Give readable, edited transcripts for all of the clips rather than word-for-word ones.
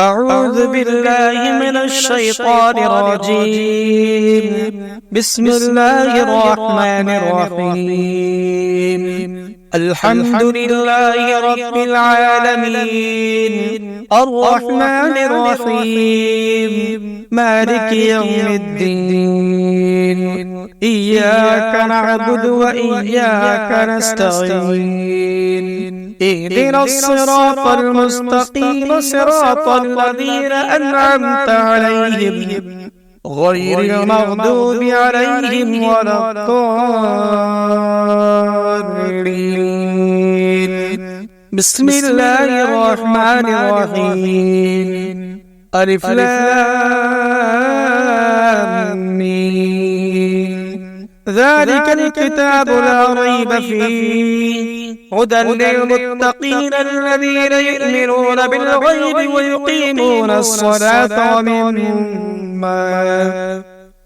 أعوذ بالله من الشيطان الرجيم. بسم الله الرحمن الرحيم. الحمد لله رب العالمين، الرحمن الرحيم، مالك يوم الدين. إياك نعبد وإياك نستعين. اهدنا الصراط المستقيم، صراط الذين أنعمت عليهم غير المغضوب عليهم ولا الضالين. بسم الله الرحمن الرحيم. ألف لام ميم. ذلك الكتاب لا ريب فيه، هدى للمتقين الذين يؤمنون بالغيب ويقيمون الصلاة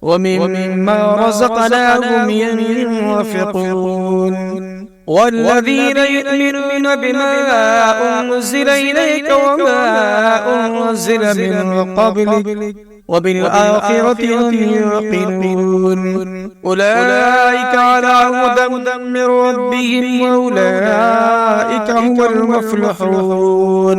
ومما رزقناهم ينفقون. والذين يؤمنون بما أنزل إليك وما أنزل من قبلك وبالآخرة هم يوقنون. أولئك على هدى من ربهم وأولئك هم المفلحون.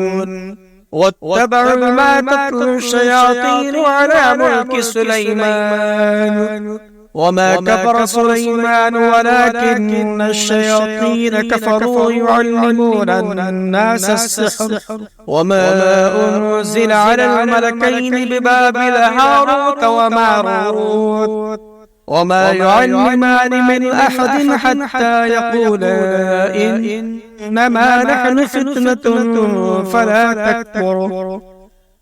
واتبعوا ما تتلو الشياطين على ملك سليمان، وما كفر سليمان ولكن الشياطين كفروا يعلمون الناس السحر. وما أنزل على الملكين ببابل هاروت وماروت وما يعلمان من أحد حتى يقولا إنما نحن فتنة فلا تكفر.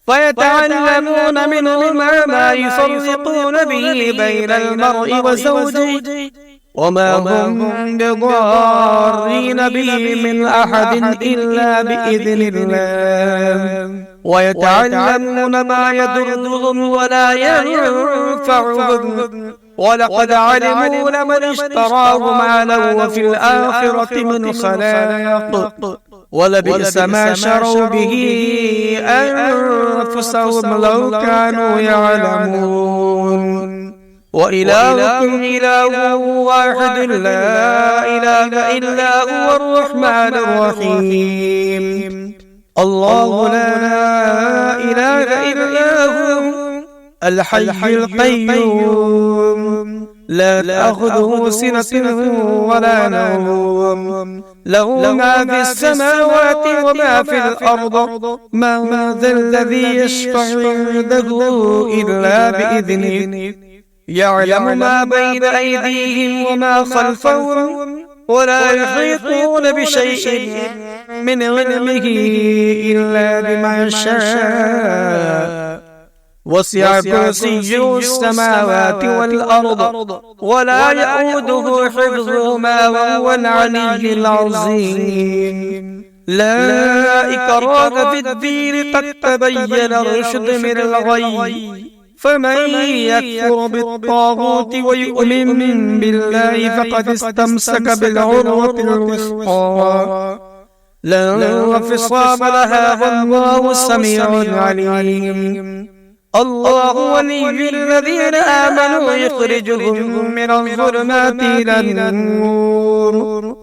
فيتعلمون منهما ما يفرقون به بين المرء وزوجه، وما هم بضارين به من أحد إلا بإذن الله. ويتعلمون ما يضرهم ولا ينفعهم، ولقد علموا لمن اشتراه ما له في الآخرة من خلاق، ولبئس ما شروا به أنفسهم لو كانوا يعلمون. وإلهكم إله واحد لا إله إلا هو الرحمن الرحيم. الله لا إله إلا هو الحي القيوم، لا تأخذه سنة ولا نوم، له ما في السماوات وما في الأرض. من ذا الذي يشفع عنده إلا بإذنه. يعلم ما بين أيديهم وما خلفهم، ولا يحيطون بشيء من علمه إلا بما شاء. وسع كرسيه السماوات والأرض ولا يؤوده حفظهما وهو العلي العظيم. لا إكراه في الدين، قد تبين الرشد من الغي. فمن يكفر بالطاغوت ويؤمن بالله فقد استمسك بالعروة الوثقى لا انفصام لها، والله سميع عليم. الله ولي الذين آمنوا يخرجهم من الظلمات إلى النور،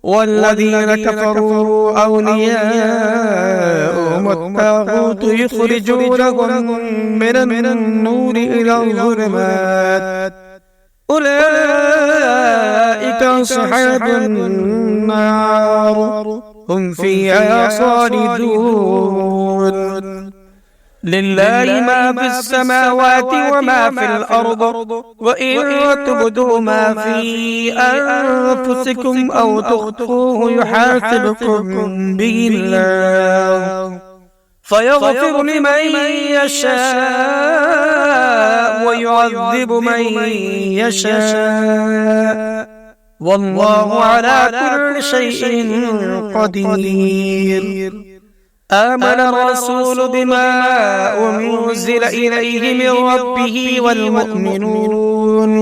والذين كفروا أولياءهم الطاغوت يخرجونهم من النور إلى الظلمات. أولئك أصحاب النار، هم فيها خالدون. لله ما في السماوات وما في الأرض، وإن تبدوا ما في أنفسكم أو تخفوه يحاسبكم به الله، فيغفر لمن يشاء ويعذب من يشاء، والله على كل شيء قدير. آمن الرسول بما أنزل إليه من ربه والمؤمنون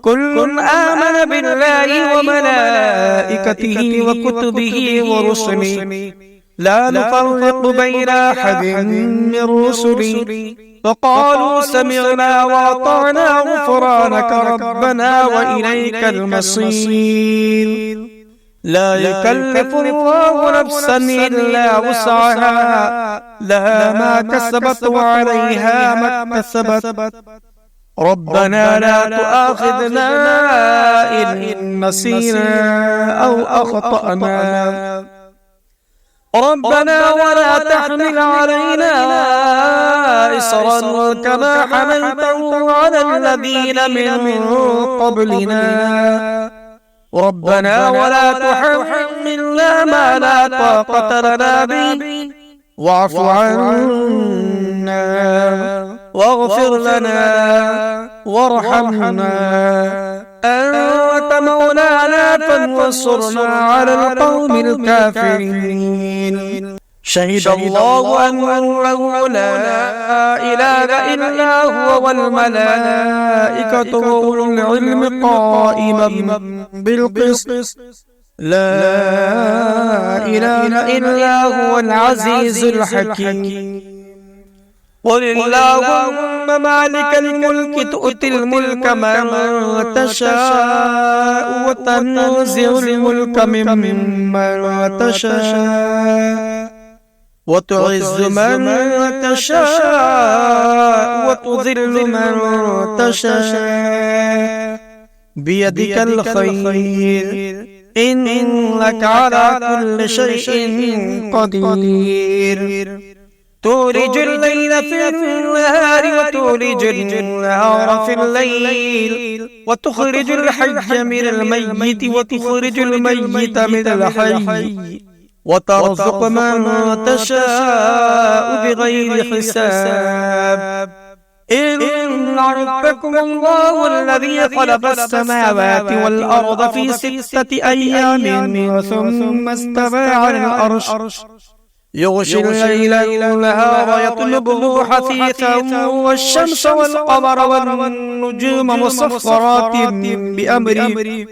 كل آمن بالله وملائكته وكتبه ورسله لا نفرق بين أحد من رسلي فقالوا سمعنا وأطعنا غفرانك ربنا وإليك المصير. لا يكلف الله نفسا إلا وسعها لها ما كسبت وعليها ما اكتسبت ربنا لا تؤاخذنا إن نسينا أو أخطأنا ربنا ولا تحمل علينا إصرا كما حملته على الذين من قبلنا ربنا ولا تحملنا ما لا طاقة لنا به واعف عنا واغفر لنا وارحمنا أنت مولانا فانصرنا على القوم الكافرين. شهد الله أنه لا إله إلا هو والملائكة وأولو العلم قائما بالقسط لا إله إلا هو العزيز الحكيم. قل اللهم مالك الملك تؤتي الملك من تشاء وتنزع الملك ممن تشاء وتعز من تشاء وتذل من تشاء بيدك الخير إنك على كل شيء قدير. تولج الليل في النهار وتولج النهار في الليل وتخرج الحي من الميت وتخرج الميت من الحي وترزق من تشاء بغير حساب. إن ربكم الله الذي خلق السماوات والأرض في 6 أيام ثم استوى على العرش يغشي الليل النهار يطلبه حثيثا والشمس والقمر والنجوم مسخرات بأمره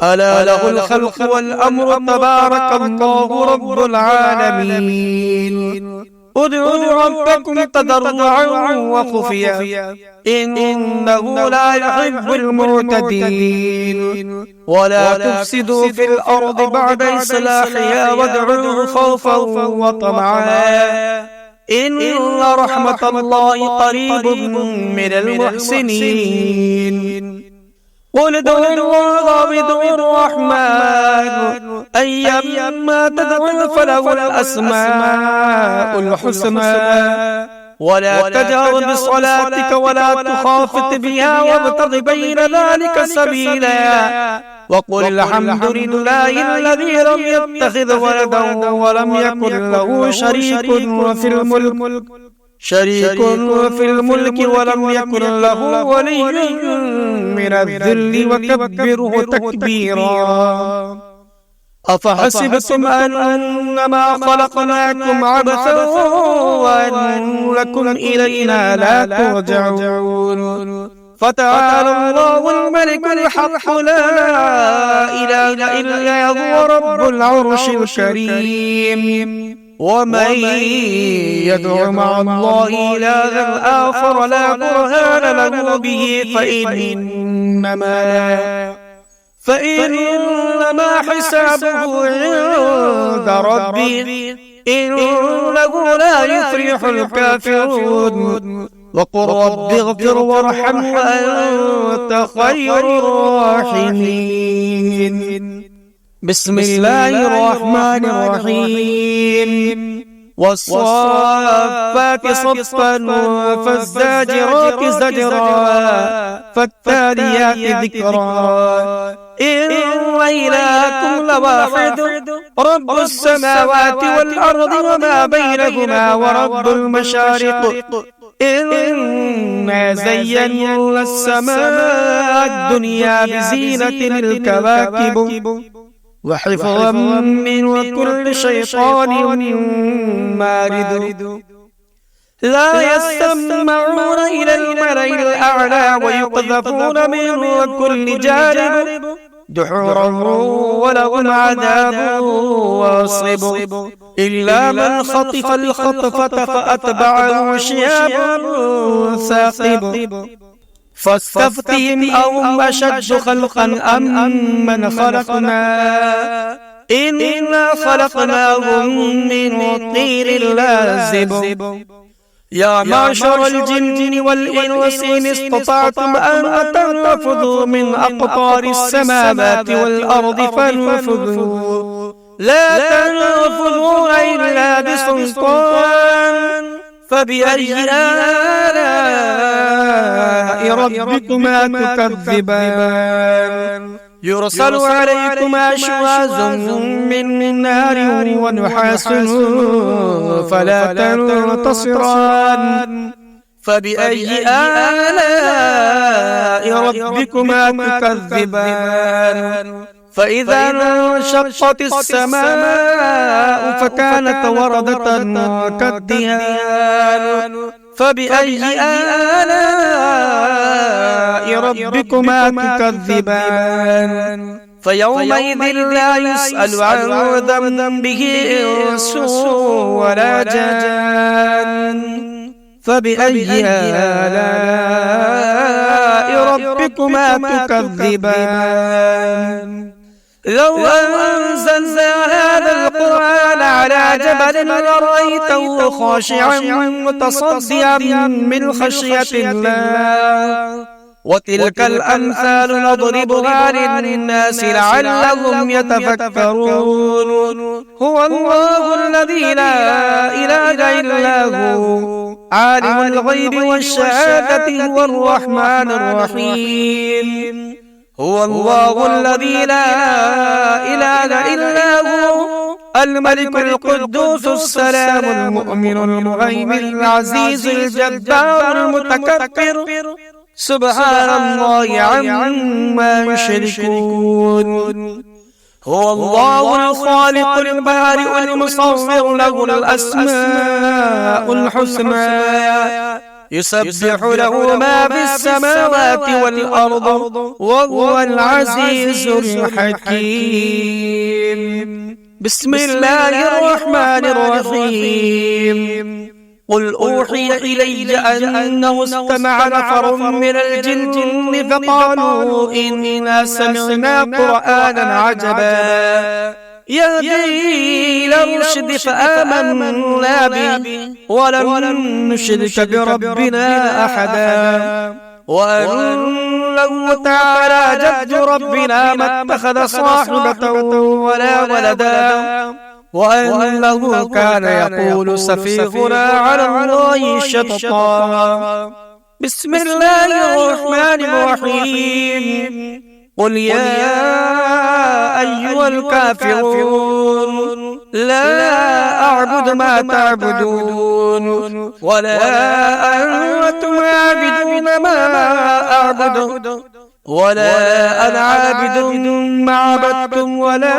ألا له الخلق والأمر تبارك الله رب العالمين. ادعوا ربكم تضرعا وخفيا إنه لا يحب المعتدين. ولا تفسدوا في الأرض بعد إصلاحها وادعوه خوفا وطمعا إن رحمة الله قريب من المحسنين. قل ادعوا الله وادعوا الرحمن أيما تدعوا فله الأسماء الحسنى ولا تجهر بصلاتك ولا تخافت بها وابتغ بين ذلك سبيلا وقل الحمد لله الذي لم يتخذ ولدا ولم يكن له شريك في الملك ولم يكن له ولي من الذل وكبره تكبيرا. أفحسبتم أنما خلقناكم عبثا وأنكم إلينا لا ترجعون فتعالى الله الملك الحق لا إله إلا هو رب العرش الكريم. ومن يدع مع الله إلها آخر لا برهان له به فإنما حسابه عند ربه إنه لا يفلح الكافرون. وقل رب اغفر وارحم وأنت خير الراحمين. بسم الله الرحمن الرحيم. والصافات صفا فالزاجرات زجرا فالتاليات ذكرا إن إلهكم لواحد رب السماوات والأرض وما بينهما ورب المشارق إنا زينا السماء الدنيا بزينة الكواكب وحفظا من كل شيطان مارد. لا يسمعون إلى الملأ الأعلى ويقذفون من كل جانب دحورا ولهم عذاب واصب إلا من خطف الخطفة فأتبعه شهاب ثاقب فاستفتهم أهم أشد خلقا أم من خلقنا إنا خلقناهم من طين لازب يا معشر الجن والإنس إن استطعتم أن تنفذوا من أقطار السماوات والأرض فانفذوا لا تنفذون إلا بسلطان فبأي آلاء ربكما تكذبان يرسل عليكما شواظ من نار ونحاس فلا تنتصران فبأي آلاء ربكما تكذبان فإذا انشقت السماء فكانت وردة كالدهان فبأي آلاء ربكما تكذبان فيومئذ لا يسأل عن ذنبه إنس ولا جان فبأي آلاء ربكما تكذبان لو أنزلنا هذا القرآن على جبل لرأيته خاشعا متصدعا من خشية الله وتلك الأمثال نضربها للناس لعلهم يتفكرون هو الله الذي لا إله إلا هو عالم الغيب والشهادة هو الرحمن الرحيم هو الله الذي لا إله إلا هو الملك القدوس السلام المؤمن المهيمن العزيز الجبار المتكبر سبحان الله عما يشركون هو الله الخالق البارئ المصور له الأسماء الحسنى يسبح له ما في السماوات والأرض وهو العزيز الحكيم بسم الله الرحمن الرحيم قل أوحي إلي أنه استمع نفر من الجن فقالوا إنا سمعنا قرآنا عجبا يهدي إلى الرشد فآمنا به ولن نشرك بربنا أحدا وأنه تعالى جد ربنا ما اتخذ صاحبة ولا ولدا وأنه كان يقول سفيهنا على الله شططا بسم الله الرحمن الرحيم قل يا أيها الكافرون لا أعبد ما تعبدون ولا أنتم عابدون ما أعبد ولا أنا عابد ما عبدتم ولا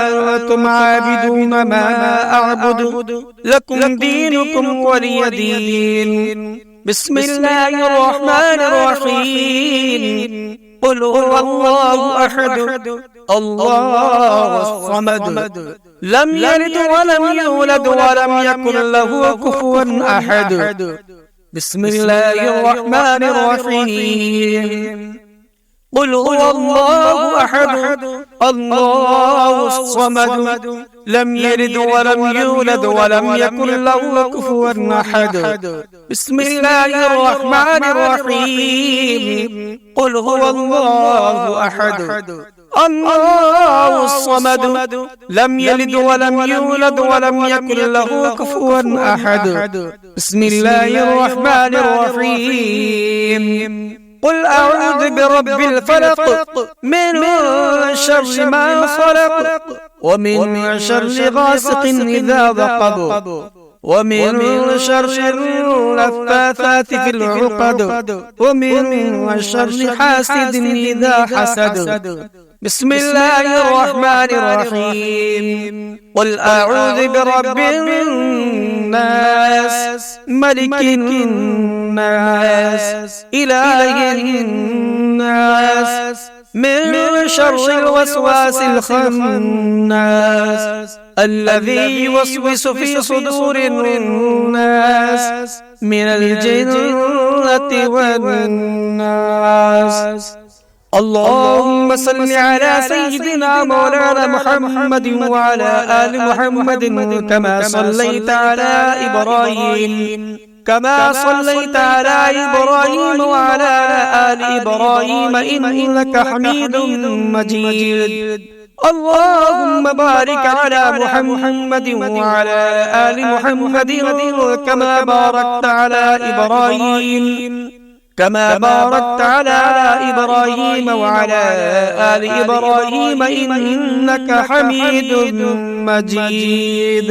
أنتم عابدون ما أعبد لكم دينكم ولي دين بسم الله الرحمن الرحيم قل هو الله أحد الله الصمد لم يلد ولم يولد ولم يكن له كفوا أحد بسم الله الرحمن الرحيم قل هو الله أحد الله الصمد لم يلد ولم يولد ولم يكن له كفوا أحد بسم الله الرحمن الرحيم قل هو الله أحد الله الصمد لم يلد ولم يولد ولم يكن له كفوا أحد بسم الله الرحمن الرحيم قل أعوذ برب الفلق من شر ما خلق ومن شر غاسق إذا وقب ومن شر اللفاثات في العقد ومن شر حاسد إذا حسد بسم الله الرحمن الرحيم قل أعوذ برب الناس ملك الناس إله الناس من شر الوسواس الخناس الذي يوسوس في صدور الناس من الجنة والناس. اللهم صل على سيدنا مولانا محمد وعلى آل محمد كما صليت على إبراهيم وعلى آل إبراهيم إنك حميد مجيد. اللهم بارك على محمد وعلى آل محمد كما باركت على إبراهيم وعلى آل إبراهيم إنك حميد مجيد.